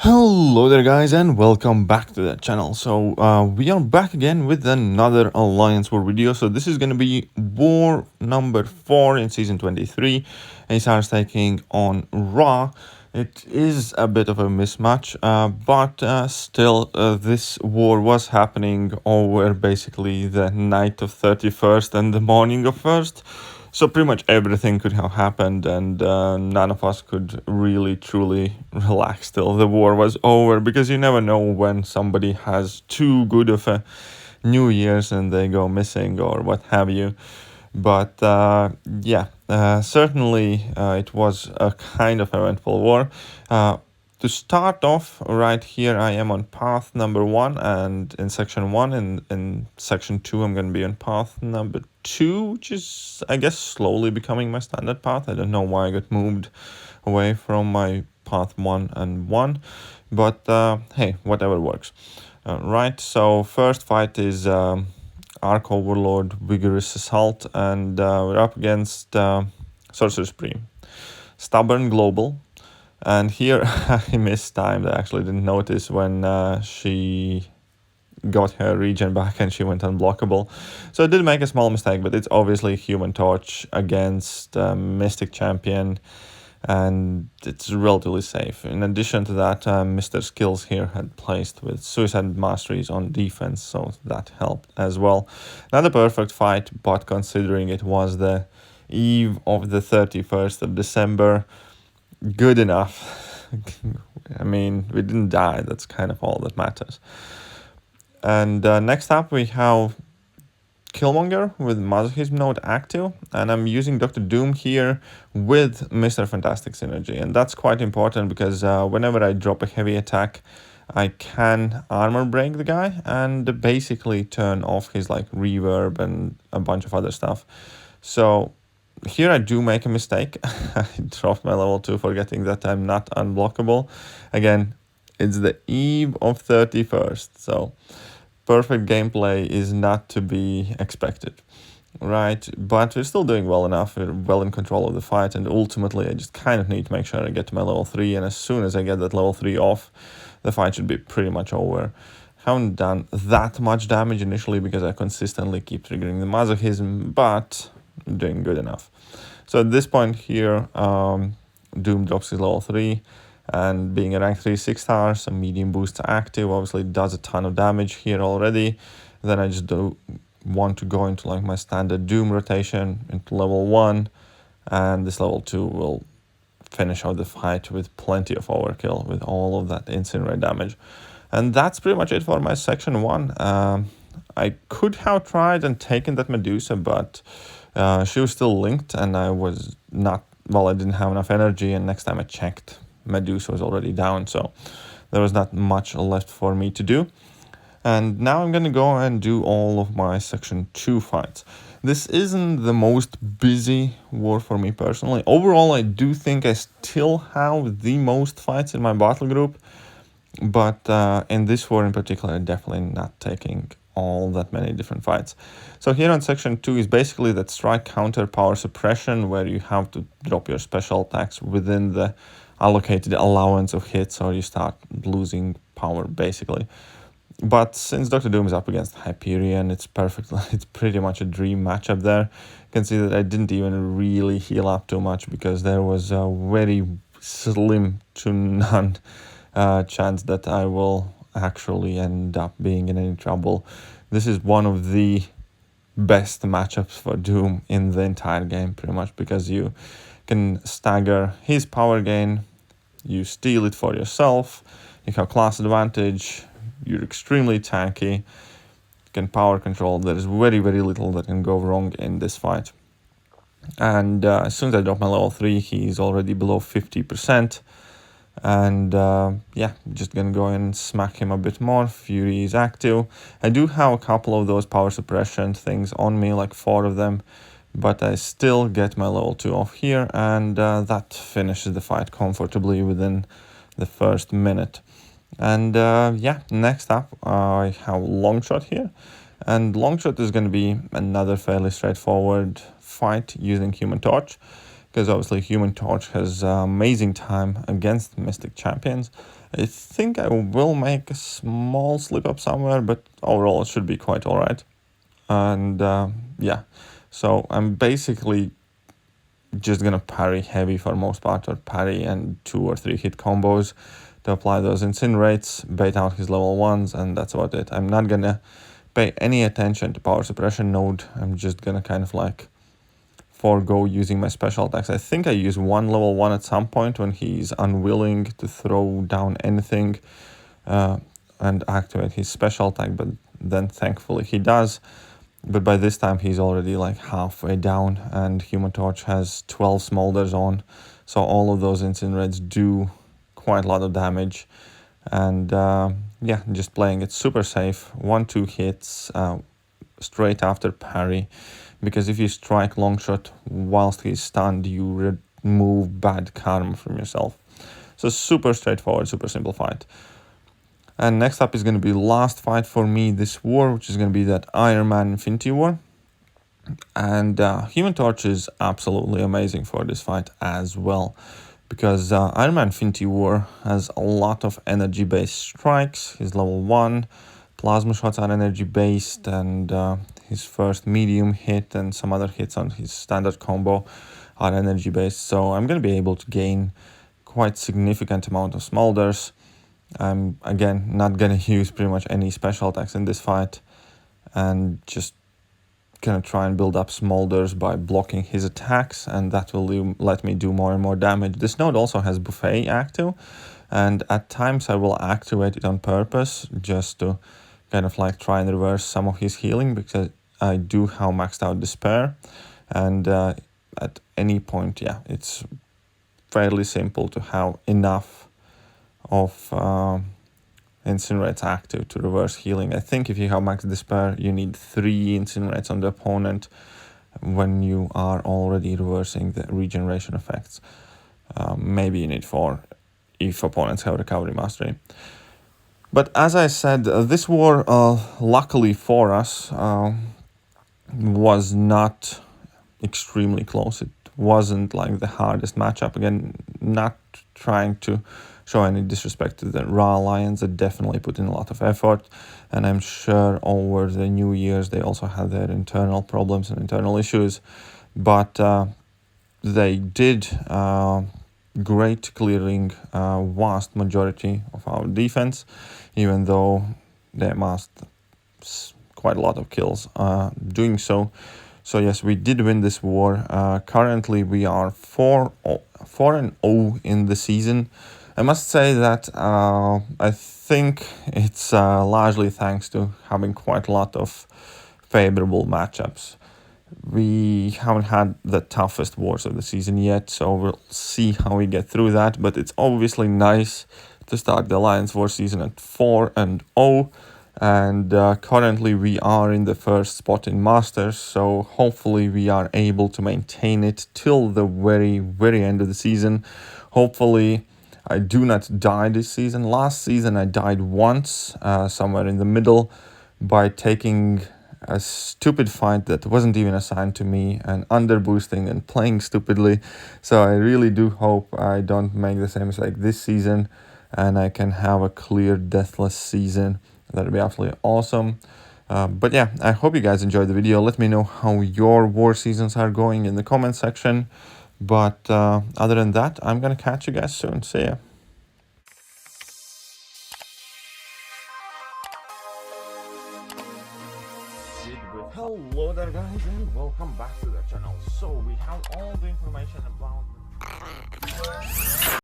Hello there guys and welcome back to the channel. So we are back again with another Alliance War video. So this is going to be war number 4 in season 23. ASR is taking on Ra. It is a bit of a mismatch, but still this war was happening over basically the night of 31st and the morning of 1st. So pretty much everything could have happened, and none of us could really truly relax till the war was over, because you never know when somebody has too good of a New Year's and they go missing or what have you. But certainly it was a kind of eventful war. To start off, right here I am on path number 1, and in section 1, in section 2 I'm going to be on path number 2, which is, I guess, slowly becoming my standard path. I don't know why I got moved away from my path 1 and 1, but hey, whatever works. Right, so first fight is Arc Overlord Vigorous Assault, and we're up against Sorcerer Supreme. Stubborn Global. And here I mistimed. I actually didn't notice when she got her regen back and she went unblockable. So I did make a small mistake, but it's obviously Human Torch against Mystic Champion, and it's relatively safe. In addition to that, Mr. Skills here had placed with Suicide Masteries on defense, so that helped as well. Not a perfect fight, but considering it was the eve of the 31st of December, good enough. I mean, we didn't die. That's kind of all that matters. And next up we have Killmonger with Masochism node active, and I'm using Dr. Doom here with Mr. Fantastic synergy, and that's quite important because whenever I drop a heavy attack, I can armor break the guy and basically turn off his like reverb and a bunch of other stuff. So here I do make a mistake. I dropped my level 2 forgetting that I'm not unblockable. Again, it's the eve of 31st, so perfect gameplay is not to be expected, right? But we're still doing well enough. We're well in control of the fight, and ultimately I just kind of need to make sure I get to my level 3, and as soon as I get that level 3 off, the fight should be pretty much over. Haven't done that much damage initially because I consistently keep triggering the Masochism, but I'm doing good enough. So at this point here, Doom drops his level 3, and being a rank 3 6-star, some medium boost active, obviously does a ton of damage here already. Then I just do want to go into like my standard Doom rotation into level 1, and this level 2 will finish out the fight with plenty of overkill with all of that incinerate damage. And that's pretty much it for my section 1. I could have tried and taken that Medusa, but she was still linked, and I was not, well, I didn't have enough energy, and next time I checked, Medusa was already down, so there was not much left for me to do. And now I'm going to go and do all of my section 2 fights. This isn't the most busy war for me personally. Overall, I do think I still have the most fights in my battle group, but in this war in particular, I'm definitely not taking all that many different fights. So here on section 2 is basically that strike counter power suppression, where you have to drop your special attacks within the allocated allowance of hits, or you start losing power basically. But since Dr. Doom is up against Hyperion, it's perfect. It's pretty much a dream matchup there. You can see that I didn't even really heal up too much because there was a very slim to none chance that I will actually end up being in any trouble. This is one of the best matchups for Doom in the entire game, pretty much, because you can stagger his power gain, you steal it for yourself, you have class advantage, you're extremely tanky, you can power control. There is very, very little that can go wrong in this fight. And as soon as I drop my level 3, he's already below 50%. And yeah, just gonna go and smack him a bit more. Fury is active. I do have a couple of those power suppression things on me, like 4 of them, but I still get my level 2 off here, and that finishes the fight comfortably within the first minute. And yeah, next up I have Longshot here, and Longshot is going to be another fairly straightforward fight using Human Torch. because obviously Human Torch has amazing time against Mystic champions. I think I will make a small slip up somewhere, but overall it should be quite alright. And yeah, so I'm basically just gonna parry heavy for most part, or parry and 2 or 3 hit combos to apply those incinerates, bait out his level 1s, and that's about it. I'm not gonna pay any attention to power suppression node. I'm just gonna kind of like forego using my special attacks. I think I use one level 1 at some point when he's unwilling to throw down anything and activate his special attack, but then thankfully he does. But by this time he's already like halfway down, and Human Torch has 12 smolders on, so all of those incinerates do quite a lot of damage. And yeah, just playing it super safe, 1-2 hits straight after parry, because if you strike long shot whilst he's stunned, you remove bad karma from yourself. So super straightforward, super simplified. And next up is going to be last fight for me this war, which is going to be that Iron Man Infinity War. And Human Torch is absolutely amazing for this fight as well, because Iron Man Infinity War has a lot of energy-based strikes. His level 1 plasma shots are energy-based, and his first medium hit and some other hits on his standard combo are energy-based. So I'm going to be able to gain quite significant amount of smolders. I'm again not gonna use pretty much any special attacks in this fight, and just gonna try and build up smolders by blocking his attacks, and that will let me do more and more damage. This node also has buffet active, and at times I will activate it on purpose just to kind of like try and reverse some of his healing, because I do have maxed out despair, and at any point, yeah, it's fairly simple to have enough of incinerates active to reverse healing. I think if you have max despair, you need 3 incinerates on the opponent when you are already reversing the regeneration effects. Maybe you need 4 if opponents have recovery mastery. But as I said, this war, luckily for us, was not extremely close. It wasn't like the hardest matchup. Again, not trying to show any disrespect to the Raw Alliance, that definitely put in a lot of effort, and I'm sure over the New Year's they also had their internal problems and internal issues, but they did great clearing vast majority of our defense, even though they amassed quite a lot of kills doing so. So yes, we did win this war. Currently we are 4-0 in the season. I must say that I think it's largely thanks to having quite a lot of favorable matchups. We haven't had the toughest wars of the season yet, so we'll see how we get through that. But it's obviously nice to start the Alliance War season at 4-0. And currently we are in the first spot in Masters, so hopefully we are able to maintain it till the very end of the season. Hopefully I do not die this season. Last season I died once, somewhere in the middle, by taking a stupid fight that wasn't even assigned to me, and underboosting and playing stupidly. So I really do hope I don't make the same mistake this season, and I can have a clear deathless season. That'd be absolutely awesome. But yeah, I hope you guys enjoyed the video. Let me know how your war seasons are going in the comment section. But other than that, I'm gonna catch you guys soon. See ya. Hello there guys, and welcome back to the channel. So we have all the information about